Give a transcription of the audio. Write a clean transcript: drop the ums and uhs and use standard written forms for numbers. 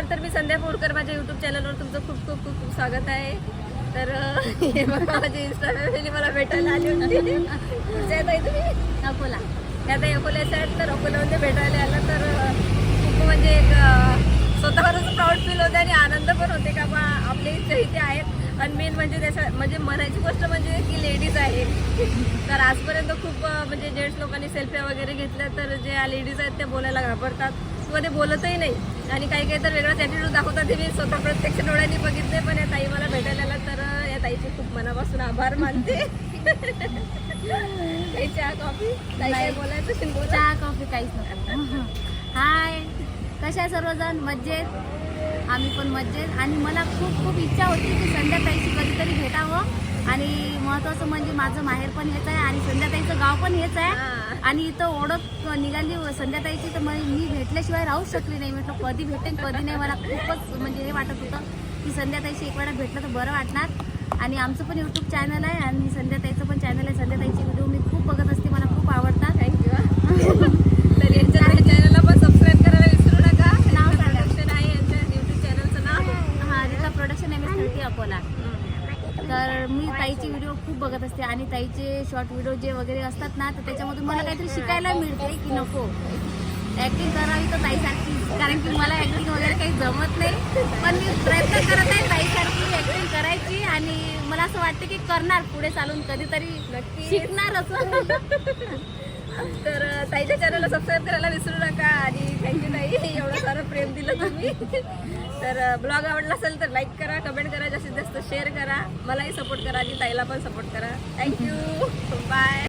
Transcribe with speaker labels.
Speaker 1: तर मी संध्या पोरकर, माझ्या यूट्यूब चॅनलवर तुमचं खूप खूप खूप खूप स्वागत आहे. तर हे बघा माझी इंस्टा फॅमिली मला भेटायला आली होती. कुठच्या येत आहे तुम्ही?
Speaker 2: अकोला.
Speaker 1: हे आता अकोल्याचं आहेत, तर अकोल्यामध्ये भेटायला आलं तर खूप म्हणजे एक स्वतःवरच प्राऊड फील होते आणि आनंद पण होते का बा आपले इथे आहेत. आणि मेन म्हणजे त्याच्या म्हणजे म्हणायची गोष्ट म्हणजे की लेडीज आहे. तर आजपर्यंत खूप म्हणजे जेंट्स लोकांनी सेल्फ्या वगैरे घेतल्या, तर जे लेडीज आहेत ते बोलायला घाबरतात किंवा ते बोलतही नाही आणि काही काही तर वेगळाच ॲटिट्यूड दाखवतात. ते मी स्वतः प्रत्यक्ष डोळ्यांनी बघितले. पण या ताई मला भेटायला आला तर या ताईचे खूप मनापासून आभार मानते. काही चहा कॉफी ताई काय बोलायचं बोला.
Speaker 2: चहा कॉफी काहीच नको. हाय, कशा सर्वजण? मज्जेत? आम्ही पण मज्जेत. आणि मला खूप खूप इच्छा होती की संध्याताईशी कधीतरी भेटावं. आणि महत्त्वाचं म्हणजे माझं माहेर पण हेच आहे आणि संध्याताईचं गाव पण हेच आहे. आणि इथं ओळख निघाली संध्याताईची, तर मी भेटल्याशिवाय राहूच शकली नाही. म्हटलं कधी भेटेन कधी नाही. मला खूपच म्हणजे हे वाटत होतं की संध्याताईशी एक वेळा भेटलं तर बरं वाटणार. आणि आमचं पण यूट्यूब चॅनल आहे आणि संध्याताईचं पण चॅनल आहे. संध्याताईचे व्हिडिओ मी खूप बघत असते, मला खूप आवडतात.
Speaker 1: थँक्यू. तर यांच्या चॅनलला पण सबस्क्राईब करायला विसरू नका.
Speaker 2: नाव सांगा.
Speaker 1: प्रोडक्शन आहे यांच्या यूट्यूब चॅनलचं नाव.
Speaker 2: हां, रीता प्रोडक्शन MS30 अकोला. तर मी ताईचे व्हिडिओ खूप बघत असते आणि ताईचे शॉर्ट व्हिडिओ जे वगैरे असतात ना, तर त्याच्यामधून मला काहीतरी शिकायला मिळते की नको ॲक्टिंग करावी तर ताईसारखी. कारण की मला ॲक्टिंग वगैरे काही जमत नाही, पण मी प्रयत्न करत आहे ताईसारखी ॲक्टिंग करायची. आणि मला असं वाटतं की करणार पुढे चालून कधीतरी
Speaker 1: नक्की
Speaker 2: शिकणार असं.
Speaker 1: तर ताईच्या चॅनलला सबस्क्राईब करायला विसरू नका. आणि थँक्यू ताई, एवढं सारं प्रेम दिलं तुम्ही. तर ब्लॉग आवडला असेल तर लाईक करा, कमेंट करा, जास्तीत जास्त शेअर करा, मलाही सपोर्ट करा आणि ताईला पण सपोर्ट करा. Thank you, bye.